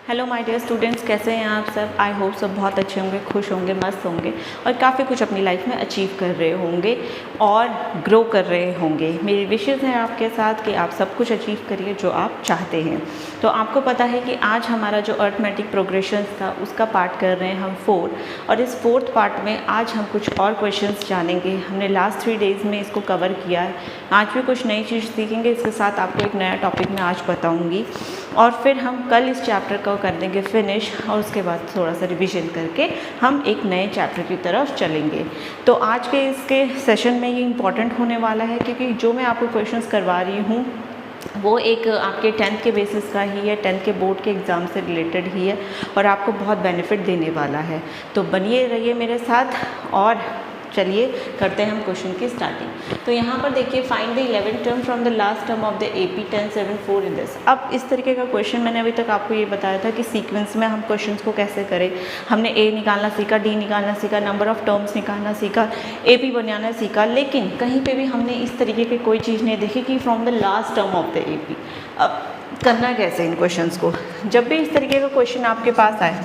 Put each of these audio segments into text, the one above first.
Hello my dear students, कैसे हैं आप सब। आई होप सब बहुत अच्छे होंगे, खुश होंगे, मस्त होंगे और काफ़ी कुछ अपनी लाइफ में अचीव कर रहे होंगे और ग्रो कर रहे होंगे। मेरी विशेज़ हैं आपके साथ कि आप सब कुछ अचीव करिए जो आप चाहते हैं। तो आपको पता है कि आज हमारा जो अर्थमेटिक प्रोग्रेशन था उसका पार्ट कर रहे हैं हम 4, और इस 4th पार्ट में आज हम कुछ और क्वेश्चंस जानेंगे। हमने लास्ट 3 डेज़ में इसको कवर किया है, आज भी कुछ नई चीज़ सीखेंगे। इसके साथ आपको एक नया टॉपिक मैं आज बताऊँगी और फिर हम कल इस चैप्टर को कर देंगे फिनिश, और उसके बाद थोड़ा सा रिवीजन करके हम एक नए चैप्टर की तरफ चलेंगे। तो आज के इसके सेशन में ये इम्पॉर्टेंट होने वाला है क्योंकि जो मैं आपको क्वेश्चंस करवा रही हूँ वो एक आपके 10th के बेसिस का ही है, 10th के बोर्ड के एग्ज़ाम से रिलेटेड ही है और आपको बहुत बेनिफिट देने वाला है। तो बनिए रहिए मेरे साथ और चलिए करते हैं हम क्वेश्चन की स्टार्टिंग। तो यहाँ पर देखिए, find the 11th term from the last term of the AP 1074 in this. अब इस तरीके का क्वेश्चन मैंने अभी तक आपको ये बताया था कि सीक्वेंस में हम क्वेश्चंस को कैसे करें। हमने A निकालना सीखा, D निकालना सीखा, नंबर ऑफ़ टर्म्स निकालना सीखा, AP बनाना सीखा, लेकिन कहीं पर भी हमने इस तरीके की कोई चीज़ नहीं देखी कि from the last term of the AP। अब करना कैसे इन क्वेश्चंस को। जब भी इस तरीके का क्वेश्चन आपके पास आए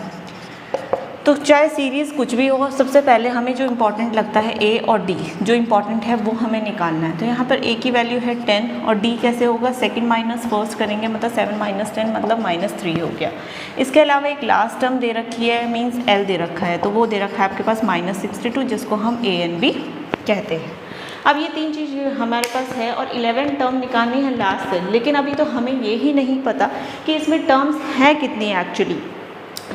तो चाहे सीरीज़ कुछ भी हो, सबसे पहले हमें जो इम्पोर्टेंट लगता है A और D, जो इम्पोर्टेंट है वो हमें निकालना है। तो यहाँ पर A की वैल्यू है 10 और D कैसे होगा, सेकंड माइनस फर्स्ट करेंगे, मतलब 7 माइनस 10 मतलब -3 हो गया। इसके अलावा एक लास्ट टर्म दे रखी है, मीन्स L दे रखा है, तो वो दे रखा है आपके पास -62, जिसको हम A एंड B कहते हैं। अब ये 3 चीज़ हमारे पास है और 11 टर्म निकालनी है लास्ट से, लेकिन अभी तो हमें ये ही नहीं पता कि इसमें टर्म्स हैं कितनी एक्चुअली।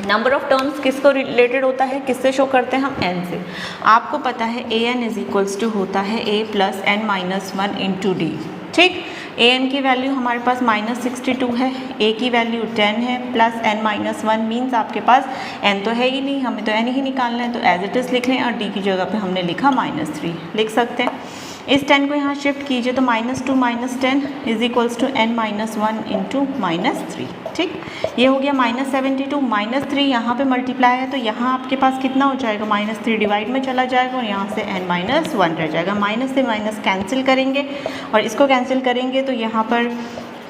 नंबर ऑफ़ टर्म्स किसको रिलेटेड होता है, किससे शो करते हैं हम, n से। आपको पता है an इज इक्वल्स टू होता है a plus n minus 1 into D. ठीक, an की वैल्यू हमारे पास -62 है, a की वैल्यू 10 है, प्लस n माइनस 1 मीन्स आपके पास n तो है ही नहीं, हमें तो n ही निकालना है, तो एज इट इज़ लिख लें और d की जगह पे हमने लिखा -3 लिख सकते हैं। इस 10 को यहाँ शिफ्ट कीजिए तो -2 minus 10 is equals to n minus 1 into -3। ठीक, ये हो गया -72, -3 यहाँ पे मल्टीप्लाई है तो यहाँ आपके पास कितना हो जाएगा, -3 डिवाइड में चला जाएगा और यहाँ से n माइनस 1 रह जाएगा। माइनस से माइनस कैंसिल करेंगे और इसको कैंसिल करेंगे तो यहाँ पर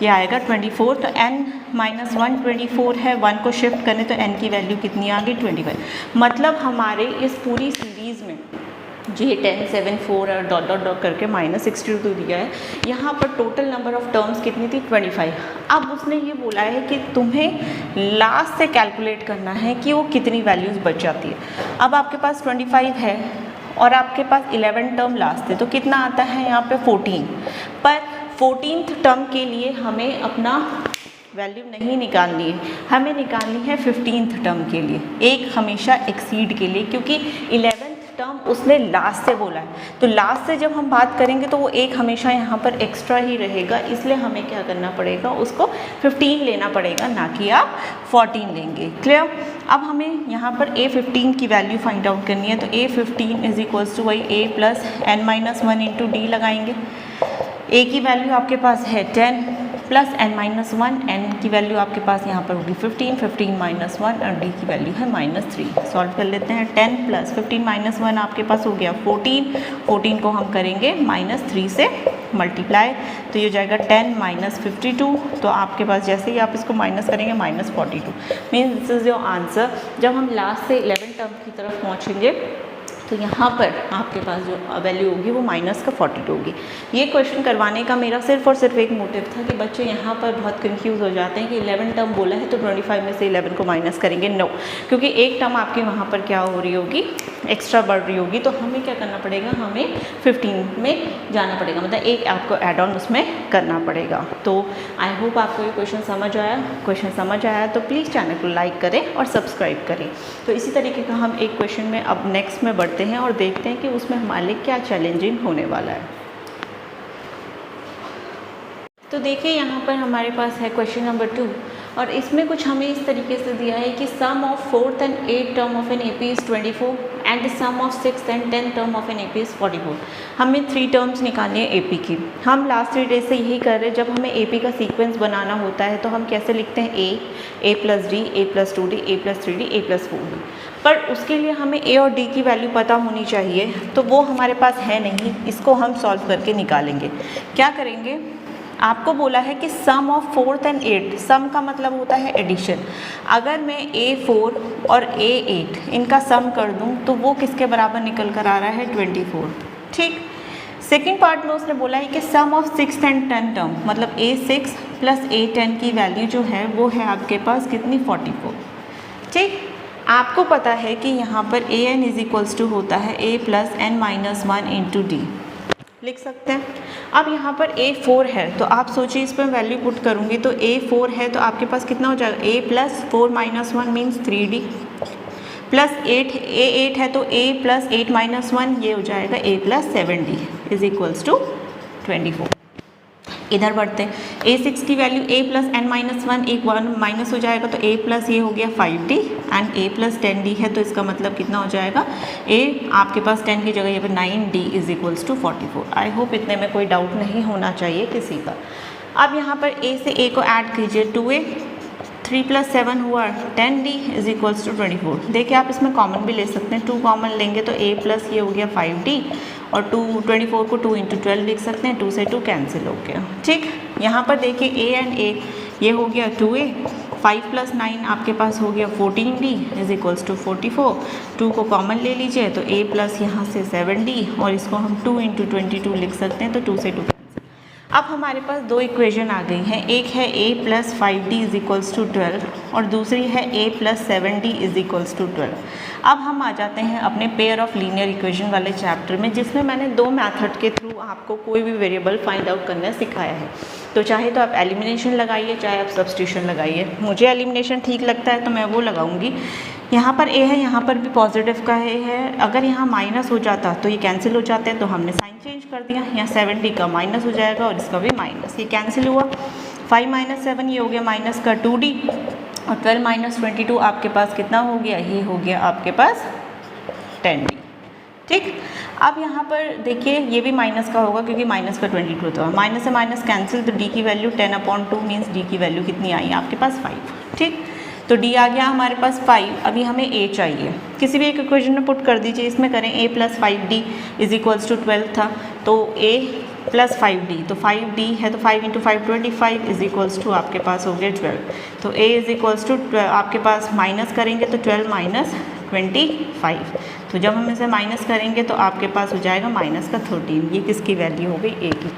ये आएगा 24, तो n माइनस 1 24 है, 1 को शिफ्ट करें तो n की वैल्यू कितनी आ गई, 25। मतलब हमारे इस पूरी सीरीज़ में जी 10 7 4 और डॉट डॉट डॉट करके -62 दिया है। यहाँ पर टोटल नंबर ऑफ़ टर्म्स कितनी थी, 25। अब उसने ये बोला है कि तुम्हें लास्ट से कैलकुलेट करना है कि वो कितनी वैल्यूज़ बच जाती है। अब आपके पास 25 है और आपके पास 11 टर्म लास्ट है, तो कितना आता है यहाँ पे 14। पर 14th टर्म के लिए हमें अपना वैल्यू नहीं निकालनी है, हमें निकालनी है 15th टर्म के लिए, एक हमेशा एक्सीड के लिए, क्योंकि 11th टर्म उसने लास्ट से बोला है। तो लास्ट से जब हम बात करेंगे तो वो एक हमेशा यहाँ पर एक्स्ट्रा ही रहेगा, इसलिए हमें क्या करना पड़ेगा, उसको 15 लेना पड़ेगा, ना कि आप 14 लेंगे। क्लियर। अब हमें यहाँ पर A15 की वैल्यू फाइंड आउट करनी है, तो A15 इज इक्वल्स टू वही A plus n minus 1 into D लगाएंगे। A की वैल्यू आपके पास है 10 प्लस n माइनस 1, n की वैल्यू आपके पास यहाँ पर होगी 15, 15 माइनस 1 और d की वैल्यू है -3। सॉल्व कर लेते हैं। 10 प्लस 15 माइनस 1 आपके पास हो गया 14, 14 को हम करेंगे -3 से मल्टीप्लाई, तो ये हो जाएगा 10 माइनस 52, तो आपके पास जैसे ही आप इसको माइनस करेंगे -42 means this is your answer. जब हम लास्ट से 11 टर्म की तरफ पहुँचेंगे तो यहाँ पर आपके पास जो वैल्यू होगी वो -42 होगी। ये क्वेश्चन करवाने का मेरा सिर्फ और सिर्फ एक मोटिव था कि बच्चे यहाँ पर बहुत कंफ्यूज हो जाते हैं कि 11 टर्म बोला है तो 25 में से 11 को माइनस करेंगे। नो, क्योंकि एक टर्म आपकी वहाँ पर क्या हो रही होगी, एक्स्ट्रा बढ़ रही होगी, तो हमें क्या करना पड़ेगा, हमें 15 में जाना पड़ेगा, मतलब एक आपको एड ऑन उसमें करना पड़ेगा। तो आई होप आपको ये क्वेश्चन समझ आया। क्वेश्चन समझ आया तो प्लीज़ चैनल को लाइक करें और सब्सक्राइब करें। तो इसी तरीके का हम एक क्वेश्चन में अब नेक्स्ट में बढ़ते हैं और देखते हैं कि उसमें हमारे लिए क्या चैलेंजिंग होने वाला है। तो देखिए, यहाँ पर हमारे पास है क्वेश्चन नंबर 2 और इसमें कुछ हमें इस तरीके से दिया है कि sum of 4th and 8th term of an AP is 24 and sum of 6th and 10th term of an AP is 44। हमें 3 टर्म्स निकालनी है AP की। हम लास्ट 3 डेज से यही कर रहे हैं। जब हमें AP का सीक्वेंस बनाना होता है तो हम कैसे लिखते हैं, A plus D, A plus 2D, A plus 3D, A plus 4D। पर उसके लिए हमें A और D की वैल्यू पता होनी चाहिए, तो वो हमारे पास है नहीं। इसको हम सॉल्व करके निकालेंगे। क्या करेंगे, आपको बोला है कि sum of 4th and 8th, सम का मतलब होता है एडिशन। अगर मैं A4 और A8 इनका सम कर दूं तो वो किसके बराबर निकल कर आ रहा है 24। ठीक। सेकेंड पार्ट में उसने बोला है कि sum of 6th and 10th term, मतलब A6 प्लस A10 की वैल्यू जो है वो है आपके पास कितनी 44। ठीक। आपको पता है कि यहाँ पर an इज इक्वल्स टू होता है a plus N minus 1 into D, लिख सकते हैं। अब यहाँ पर A4 है तो आप सोचिए इस पर वैल्यू पुट करूँगी तो A4 है तो आपके पास कितना हो जाएगा a plus 4 minus 1 means 3D plus 8 है तो a प्लस 8 माइनस 1 ये हो जाएगा a plus 7D is equals to 24। इधर बढ़ते हैं, A6 की value a plus N minus 1, एक 1 माइनस हो जाएगा तो a प्लस ये हो गया 5D and a plus 10D है तो इसका मतलब कितना हो जाएगा a आपके पास 10 की जगह यहाँ पर 9D is equals to 44। I hope इतने में कोई डाउट नहीं होना चाहिए किसी का। अब यहाँ पर a से a को ऐड कीजिए 2a, 3 प्लस 7 हुआ 10D इज इक्वल्स टू 24। देखिए आप इसमें कॉमन भी ले सकते हैं, 2 कॉमन लेंगे तो a प्लस ये हो गया 5D और 24 को 2 इंटू 12 लिख सकते हैं, 2 से 2 कैंसिल हो गया। ठीक। यहाँ पर देखिए a एंड a ये हो गया 2a, 5 प्लस 9 आपके पास हो गया 14D इज इक्वल्स टू 44। 2 को कॉमन ले लीजिए तो a प्लस यहाँ से 7D और इसको हम 2 इंटू 22 लिख सकते हैं तो 2 से 2 कैंसिल। अब हमारे पास दो इक्वेशन आ गई हैं, एक है a plus 5D is equals to 12 और दूसरी है a plus 7D is equals to 12। अब हम आ जाते हैं अपने पेयर ऑफ लीनियर इक्वेशन वाले चैप्टर में, जिसमें मैंने दो मेथड के थ्रू आपको कोई भी वेरिएबल फाइंड आउट करना सिखाया है। तो चाहे तो आप एलिमिनेशन लगाइए, चाहे आप सब्स्टिट्यूशन लगाइए। मुझे एलिमिनेशन ठीक लगता है तो मैं वो लगाऊंगी। यहाँ पर a है, यहाँ पर भी पॉजिटिव का a है, अगर यहाँ माइनस हो जाता तो ये कैंसिल हो जाते हैं तो हमने साइन चेंज कर दिया। यहाँ 7D का माइनस हो जाएगा और इसका भी माइनस, ये कैंसिल हुआ। 5 माइनस 7 ये हो गया माइनस का 2D और 12 माइनस 22 आपके पास कितना हो गया, ये हो गया आपके पास 10D। ठीक। अब यहाँ पर देखिए ये भी माइनस का होगा क्योंकि माइनस का 22 था, माइनस से माइनस कैंसिल तो D की वैल्यू 10/2 मीन्स D की वैल्यू कितनी आई आपके पास 5। ठीक। तो D आ गया हमारे पास 5। अभी हमें A चाहिए, किसी भी एक इक्वेशन में पुट कर दीजिए। इसमें करें a plus 5D is equals to 12 था तो a प्लस 5D, तो 5D है तो 5 इंटू 5 25 इज इक्वल्स टू आपके पास हो गया 12। तो a इज इक्वल्स टू आपके पास माइनस करेंगे तो 12 माइनस 25, तो जब हम इसे माइनस करेंगे तो आपके पास हो जाएगा माइनस का 13। ये किसकी वैल्यू हो गई a की।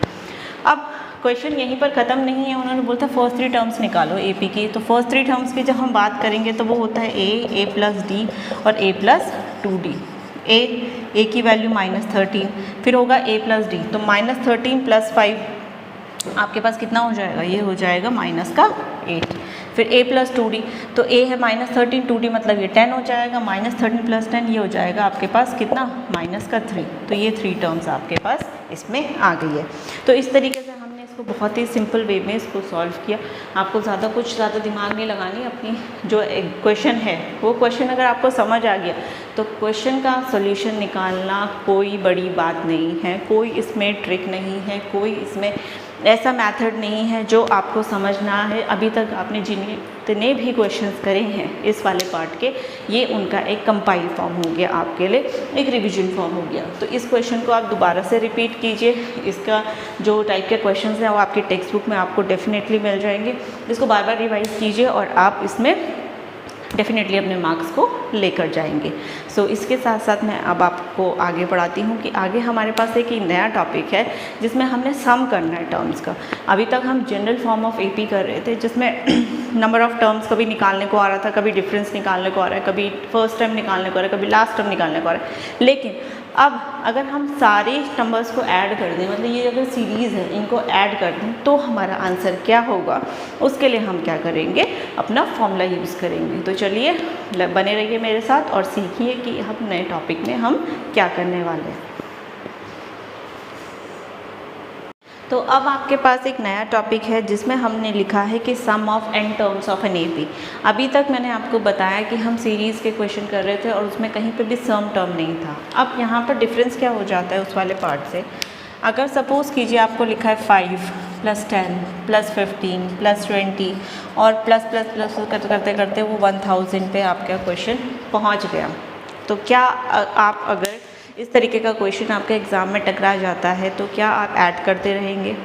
अब क्वेश्चन यहीं पर ख़त्म नहीं है, उन्होंने बोलता फर्स्ट 3 टर्म्स निकालो AP की। तो फर्स्ट 3 टर्म्स की जब हम बात करेंगे तो वो होता है a प्लस D और a प्लस 2D। a की वैल्यू -13, फिर होगा a प्लस D, तो -13 प्लस 5 आपके पास कितना हो जाएगा, ये हो जाएगा माइनस का 8। फिर a प्लस 2D, तो a है -13, 2D मतलब ये 10 हो जाएगा, -13 प्लस 10 ये हो जाएगा आपके पास कितना, माइनस का 3। तो ये 3 टर्म्स आपके पास इसमें आ गई है। तो इस तरीके से हमने इसको बहुत ही सिंपल वे में इसको सॉल्व किया। आपको ज़्यादा दिमाग नहीं लगानी, अपनी जो क्वेश्चन है वो क्वेश्चन अगर आपको समझ आ गया तो क्वेश्चन का सॉल्यूशन निकालना कोई बड़ी बात नहीं है, कोई इसमें ट्रिक नहीं है, कोई इसमें ऐसा मेथड नहीं है जो आपको समझना है। अभी तक आपने जितने भी क्वेश्चंस करे हैं इस वाले पार्ट के, ये उनका एक कंपाइल फॉर्म हो गया आपके लिए, एक रिवीजन फॉर्म हो गया। तो इस क्वेश्चन को आप दोबारा से रिपीट कीजिए। इसका जो टाइप के क्वेश्चंस हैं वो आपकी टेक्स्ट बुक में आपको डेफिनेटली मिल जाएंगे। इसको बार बार रिवाइज कीजिए और आप इसमें डेफिनेटली अपने मार्क्स को लेकर जाएंगे। सो इसके साथ साथ मैं अब आपको आगे बढ़ाती हूँ कि आगे हमारे पास एक नया टॉपिक है जिसमें हमने सम करना है टर्म्स का। अभी तक हम जनरल फॉर्म ऑफ AP कर रहे थे जिसमें नंबर ऑफ़ टर्म्स कभी निकालने को आ रहा था, कभी डिफरेंस निकालने को आ रहा है, कभी फर्स्ट टर्म निकालने को आ रहा है, कभी लास्ट टर्म निकालने को आ रहा है। लेकिन अब अगर हम सारे नंबर्स को ऐड कर दें, मतलब ये अगर सीरीज़ है इनको ऐड कर दें तो हमारा आंसर क्या होगा, उसके लिए हम क्या करेंगे, अपना फॉर्मूला यूज़ करेंगे। तो चलिए बने रहिए मेरे साथ और सीखिए कि हम नए टॉपिक में हम क्या करने वाले हैं। तो अब आपके पास एक नया टॉपिक है जिसमें हमने लिखा है कि sum of n terms of an AP। अभी तक मैंने आपको बताया कि हम सीरीज़ के क्वेश्चन कर रहे थे और उसमें कहीं पे भी सम टर्म नहीं था। अब यहाँ पर डिफरेंस क्या हो जाता है उस वाले पार्ट से। अगर सपोज़ कीजिए आपको लिखा है 5 +10 +15 +20 और प्लस करते करते वो 1000 पे आपका क्वेश्चन पहुँच गया, तो क्या आप अगर इस तरीके का क्वेश्चन आपके एग्ज़ाम में टकरा जाता है तो क्या आप ऐड करते रहेंगे?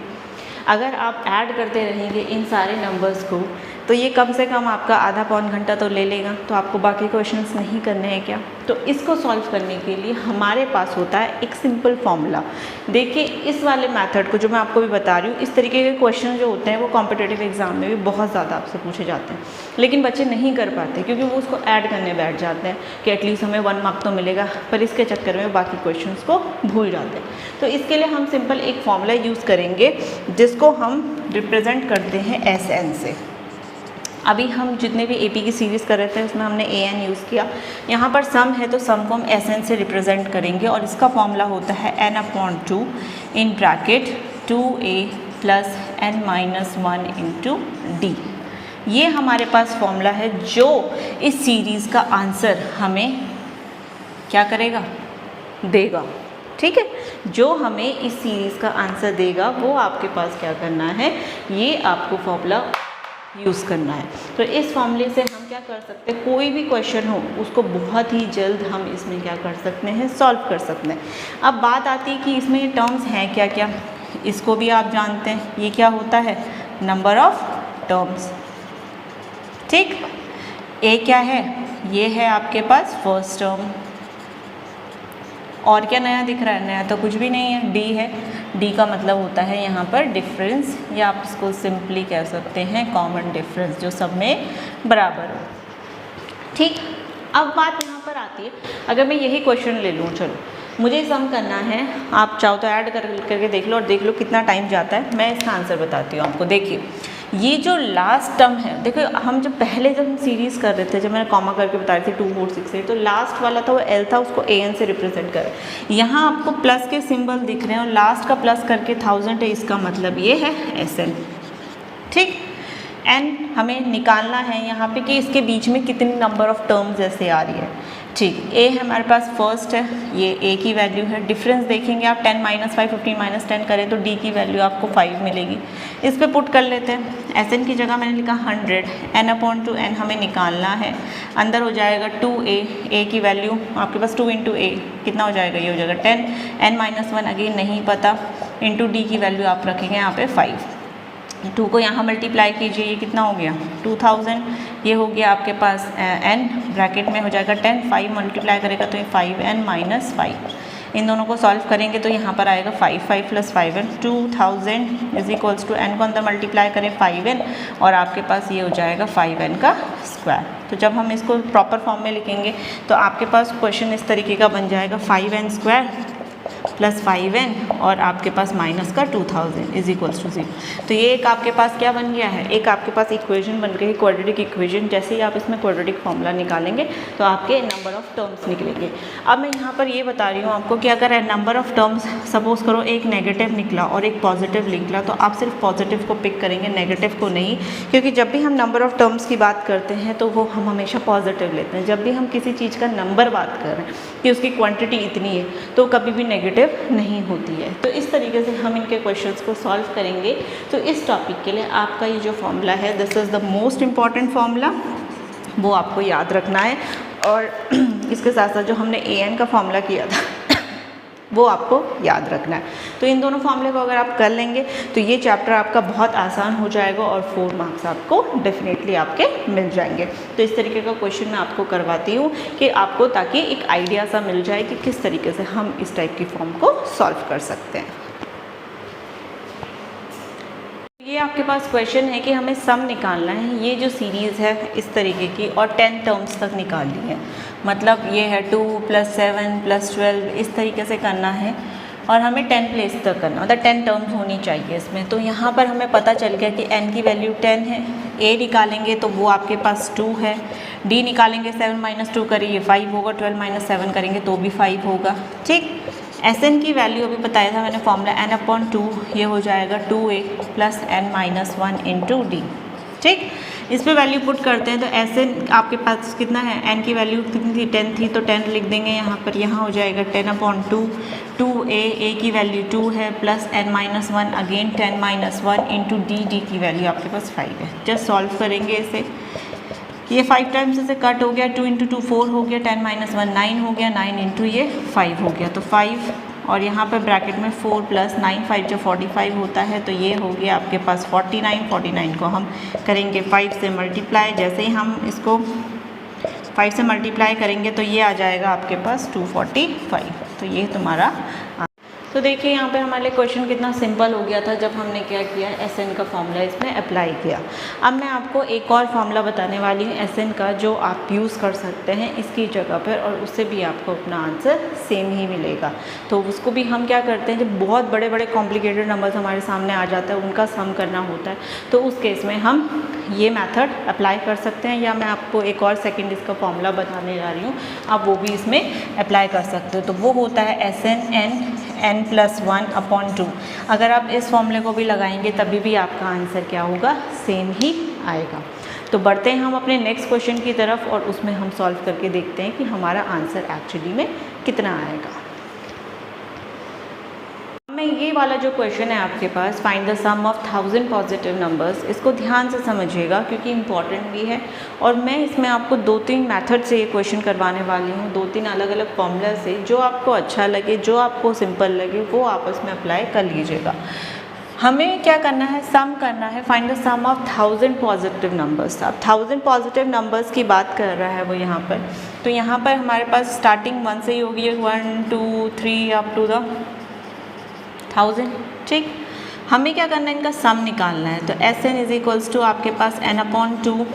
अगर आप ऐड करते रहेंगे इन सारे नंबर्स को तो ये कम से कम आपका आधा पौन घंटा तो ले लेगा, तो आपको बाकी क्वेश्चंस नहीं करने हैं क्या। तो इसको सॉल्व करने के लिए हमारे पास होता है एक सिंपल फॉर्मूला। देखिए इस वाले मेथड को जो मैं आपको भी बता रही हूँ, इस तरीके के क्वेश्चन जो होते हैं वो कॉम्पिटिटिव एग्जाम में भी बहुत ज़्यादा आपसे पूछे जाते हैं, लेकिन बच्चे नहीं कर पाते क्योंकि वो उसको ऐड करने बैठ जाते हैं कि एटलीस्ट हमें 1 मार्क तो मिलेगा, पर इसके चक्कर में बाकी क्वेश्चन को भूल जाते हैं। तो इसके लिए हम सिंपल एक फॉर्मूला यूज़ करेंगे जिसको हम रिप्रेजेंट करते हैं SN से। अभी हम जितने भी AP की सीरीज़ कर रहे थे उसमें हमने AN यूज़ किया, यहाँ पर सम है तो सम को हम SN से रिप्रेजेंट करेंगे और इसका फॉर्मूला होता है n/2 in bracket 2a + n-1 × d। ये हमारे पास फॉर्मूला है जो इस सीरीज़ का आंसर हमें क्या करेगा, देगा। ठीक है, जो हमें इस सीरीज़ का आंसर देगा वो आपके पास क्या करना है, ये आपको फॉर्मूला यूज़ करना है। तो इस फॉर्मूले से हम क्या कर सकते हैं, कोई भी क्वेश्चन हो उसको बहुत ही जल्द हम इसमें क्या कर सकते हैं, सॉल्व कर सकते हैं। अब बात आती है कि इसमें ये टर्म्स हैं क्या क्या, इसको भी आप जानते हैं, ये क्या होता है, नंबर ऑफ टर्म्स। ठीक, ए क्या है, ये है आपके पास फर्स्ट टर्म। और क्या नया दिख रहा है, नया तो कुछ भी नहीं है, डी है। डी का मतलब होता है यहाँ पर डिफरेंस, या आप इसको सिंपली कह सकते हैं कॉमन डिफरेंस, जो सब में बराबर हो। ठीक, अब बात यहाँ पर आती है, अगर मैं यही क्वेश्चन ले लूँ, चलो मुझे सम करना है, आप चाहो तो ऐड करके देख लो और देख लो कितना टाइम जाता है। मैं इसका आंसर बताती हूँ आपको। देखिए ये जो लास्ट टर्म है, देखो हम जब हम सीरीज़ कर रहे थे, जब मैंने कॉमा करके बता रही थी 2 4 6 8, तो लास्ट वाला था वो L था, उसको AN से रिप्रेजेंट कर। यहाँ आपको प्लस के सिंबल दिख रहे हैं और लास्ट का प्लस करके 1000 है, इसका मतलब ये है SN। ठीक, N हमें निकालना है यहाँ पे कि इसके बीच में कितनी नंबर ऑफ टर्म्स ऐसे आ रही है। ठीक, A हमारे पास फर्स्ट है, ये A की वैल्यू है। डिफरेंस देखेंगे आप 10 - 5 15 - 10 करें तो D की वैल्यू आपको 5 मिलेगी। इस पे पुट कर लेते हैं। SN की जगह मैंने लिखा 100, n/2n हमें निकालना है। अंदर हो जाएगा 2a, A की वैल्यू आपके पास 2 × a कितना हो जाएगा, ये हो जाएगा 10, n-1 अगेन नहीं पता, इंटू D की वैल्यू आप रखेंगे यहाँ पे 5। 2 को यहाँ मल्टीप्लाई कीजिए, ये कितना हो गया 2000, ये हो गया आपके पास n, ब्रैकेट में हो जाएगा 10, 5 मल्टीप्लाई करेगा तो ये 5n - 5। इन दोनों को सॉल्व करेंगे तो यहाँ पर आएगा 5 + 5n, 2000 = n को अंदर मल्टीप्लाई करें 5n और आपके पास ये हो जाएगा 5n का स्क्वायर। तो जब हम इसको प्रॉपर फॉर्म में लिखेंगे तो आपके पास क्वेश्चन इस तरीके का बन जाएगा 5n² + 5n और आपके पास माइनस का 2000 = 0। तो ये एक आपके पास क्या बन गया है, एक आपके पास इक्वेशन बन गई, क्वाड्रेटिक इक्वेशन। जैसे ही आप इसमें क्वाड्रेटिक फॉर्मूला निकालेंगे तो आपके नंबर ऑफ टर्म्स निकलेंगे। अब मैं यहाँ पर ये बता रही हूँ आपको कि अगर नंबर ऑफ टर्म्स सपोज करो एक नेगेटिव निकला और एक पॉजिटिव निकला, तो आप सिर्फ पॉजिटिव को पिक करेंगे, नेगेटिव को नहीं, क्योंकि जब भी हम नंबर ऑफ टर्म्स की बात करते हैं तो वो हम हमेशा पॉजिटिव लेते हैं। जब भी हम किसी चीज़ का नंबर बात कर रहे हैं कि उसकी क्वांटिटी इतनी है तो कभी भी नेगेटिव नहीं होती है। तो इस तरीके से हम इनके क्वेश्चंस को सॉल्व करेंगे। तो इस टॉपिक के लिए आपका ये जो फॉर्मूला है, this is the most important formula, वो आपको याद रखना है। और इसके साथ साथ जो हमने AN का फॉर्मूला किया था वो आपको याद रखना है। तो इन दोनों फॉर्मूले को अगर आप कर लेंगे तो ये चैप्टर आपका बहुत आसान हो जाएगा और 4 मार्क्स आपको डेफिनेटली आपके मिल जाएंगे। तो इस तरीके का क्वेश्चन मैं आपको करवाती हूँ कि आपको ताकि एक आइडिया सा मिल जाए कि किस तरीके से हम इस टाइप की फॉर्म को सॉल्व कर सकते हैं। ये आपके पास क्वेश्चन है कि हमें सम निकालना है। ये जो सीरीज़ है इस तरीके की और 10 टर्म्स तक निकालनी है, मतलब ये है 2 + 7 + 12 इस तरीके से करना है और हमें 10 प्लेस तक करना, मतलब 10 टर्म्स होनी चाहिए इसमें। तो यहाँ पर हमें पता चल गया कि n की वैल्यू 10 है, a निकालेंगे तो वो आपके पास 2 है, d निकालेंगे 7 - 2 करिए 5 होगा, 12 - 7 करेंगे तो भी 5 होगा। ठीक, SN की वैल्यू अभी बताया था मैंने फॉर्मूला n/2, ये हो जाएगा 2a + n-1 × d। ठीक, इस पे वैल्यू पुट करते हैं तो SN आपके पास कितना है, n की वैल्यू कितनी थी 10 थी तो 10 लिख देंगे यहाँ पर। यहाँ हो जाएगा 10/2, 2a, a की वैल्यू 2 है + n-1 अगेन 10 - 1 × d की वैल्यू आपके पास 5 है। जस्ट सॉल्व करेंगे इसे, ये 5 टाइम्स से कट हो गया, 2 × 2 4 हो गया, 10 - 1 9 हो गया, 9 × ये 5 हो गया। तो 5 और यहाँ पर ब्रैकेट में 4 + 9 5 जो 45 होता है, तो ये हो गया आपके पास 49। 49 को हम करेंगे 5 से मल्टीप्लाई। जैसे ही हम इसको 5 से मल्टीप्लाई करेंगे तो ये आ जाएगा आपके पास 245। तो ये तुम्हारा। तो देखिए यहाँ पे हमारे लिए क्वेश्चन कितना सिंपल हो गया था जब हमने क्या किया, SN का फॉर्मूला इसमें अप्लाई किया। अब मैं आपको एक और फॉर्मूला बताने वाली हूँ SN का, जो आप यूज़ कर सकते हैं इसकी जगह पर, और उससे भी आपको अपना आंसर सेम ही मिलेगा। तो उसको भी हम क्या करते हैं, जब बहुत बड़े बड़े कॉम्प्लिकेटेड नंबर्स हमारे सामने आ जाता है, उनका सम करना होता है, तो उस केस में हम ये मेथड अप्लाई कर सकते हैं। या मैं आपको एक और सेकेंड इसका फॉर्मूला बताने जा रही हूँ, आप वो भी इसमें अप्लाई कर सकते हो। तो वो होता है SN n+1/2। अगर आप इस फॉर्मूले को भी लगाएंगे तभी भी आपका आंसर क्या होगा, सेम ही आएगा। तो बढ़ते हैं हम अपने नेक्स्ट क्वेश्चन की तरफ, और उसमें हम सॉल्व करके देखते हैं कि हमारा आंसर एक्चुअली में कितना आएगा। में ये वाला जो क्वेश्चन है आपके पास, find the sum of 1000 positive numbers, इसको ध्यान से समझिएगा क्योंकि इम्पॉर्टेंट भी है। और मैं इसमें आपको 2-3 मेथड से ये क्वेश्चन करवाने वाली हूँ, 2-3 अलग अलग फॉर्मूला से। जो आपको अच्छा लगे, जो आपको सिंपल लगे, वो आप उसमें अप्लाई कर लीजिएगा। हमें क्या करना है, सम करना है, find the sum of 1000 positive numbers. अब 1000 पॉजिटिव नंबर्स की बात कर रहा है वो यहाँ पर। तो यहाँ पर हमारे पास स्टार्टिंग 1 से ही होगी, 1 2 3 अप टू द 1000। ठीक, हमें क्या करना है, इनका सम निकालना है। तो SN = आपके पास n/2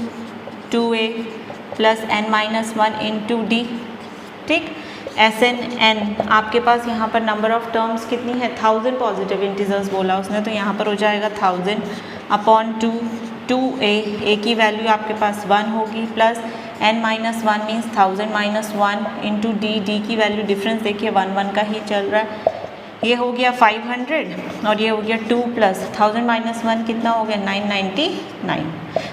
2a + n-1 × d। ठीक, SN आपके पास यहाँ पर नंबर ऑफ टर्म्स कितनी है, 1000 पॉजिटिव इंटीजर्स बोला उसने, तो यहाँ पर हो जाएगा 1000/2 2a, a की वैल्यू आपके पास 1 होगी, प्लस n-1 मीन्स 1000 - 1 × d की वैल्यू डिफरेंस देखिए 1 1 का ही चल रहा है। ये हो गया 500 और ये हो गया 2 + 1000 - 1 कितना हो गया, 999।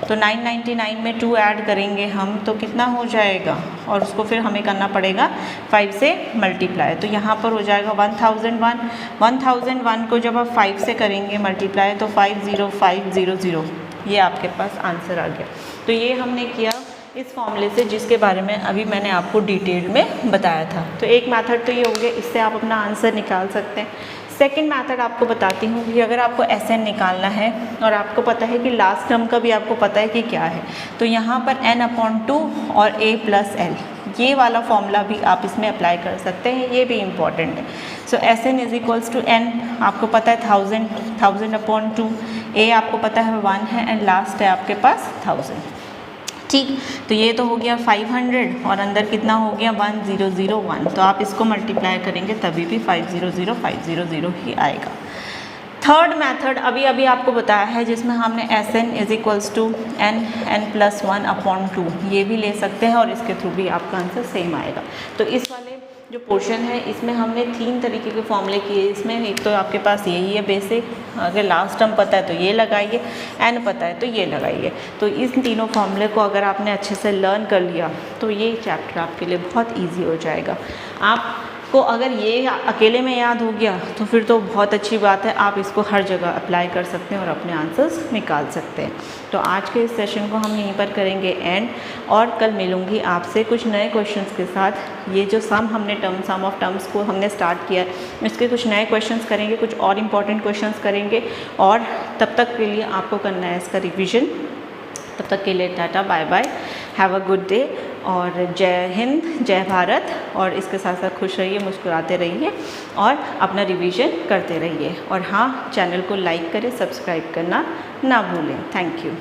तो 999 में 2 ऐड करेंगे हम तो कितना हो जाएगा, और उसको फिर हमें करना पड़ेगा 5 से मल्टीप्लाई। तो यहाँ पर हो जाएगा 1001। 1001 को जब आप 5 से करेंगे मल्टीप्लाई तो 50500, ये आपके पास आंसर आ गया। तो ये हमने किया इस फॉर्मूले से, जिसके बारे में अभी मैंने आपको डिटेल में बताया था। तो एक मेथड तो ये हो गया, इससे आप अपना आंसर निकाल सकते हैं। सेकंड मेथड आपको बताती हूँ कि अगर आपको SN निकालना है और आपको पता है कि लास्ट टर्म का भी आपको पता है कि क्या है, तो यहाँ पर n/2 और a + l, ये वाला फॉर्मूला भी आप इसमें अप्लाई कर सकते हैं, ये भी इम्पॉर्टेंट है। सो SN = n आपको पता है 1000, 1000/2, a आपको पता है 1 है, एंड लास्ट है आपके पास 1000। ठीक, तो ये तो हो गया 500 और अंदर कितना हो गया 1001। तो आप इसको मल्टीप्लाई करेंगे तभी भी 500 500 ही आएगा। थर्ड मेथड अभी आपको बताया है, जिसमें हमने SN = n+1/2 ये भी ले सकते हैं, और इसके थ्रू भी आपका आंसर सेम आएगा। तो इस वाले जो पोर्शन है इसमें हमने 3 तरीके के फॉर्मूले किए। इसमें एक तो आपके पास यही है बेसिक, अगर लास्ट टर्म पता है तो ये लगाइए, n पता है तो ये लगाइए। तो इस तीनों फॉर्मूले को अगर आपने अच्छे से लर्न कर लिया तो ये चैप्टर आपके लिए बहुत ईजी हो जाएगा। आपको अगर ये अकेले में याद हो गया तो फिर तो बहुत अच्छी बात है, आप इसको हर जगह अप्लाई कर सकते हैं और अपने आंसर्स निकाल सकते हैं। तो आज के इस सेशन को हम यहीं पर करेंगे एंड, और कल मिलूँगी आपसे कुछ नए क्वेश्चंस के साथ। ये जो सम ऑफ टर्म्स को हमने स्टार्ट किया है, इसके कुछ नए क्वेश्चंस करेंगे, कुछ और इम्पॉर्टेंट क्वेश्चंस करेंगे, और तब तक के लिए आपको करना है इसका रिविज़न। तब तक के लिए tata, bye bye, have a good day, और जय हिंद, जय भारत। और इसके साथ साथ खुश रहिए, मुस्कुराते रहिए और अपना रिवीजन करते रहिए। और हाँ, चैनल को लाइक करें, सब्सक्राइब करना ना भूलें। Thank you.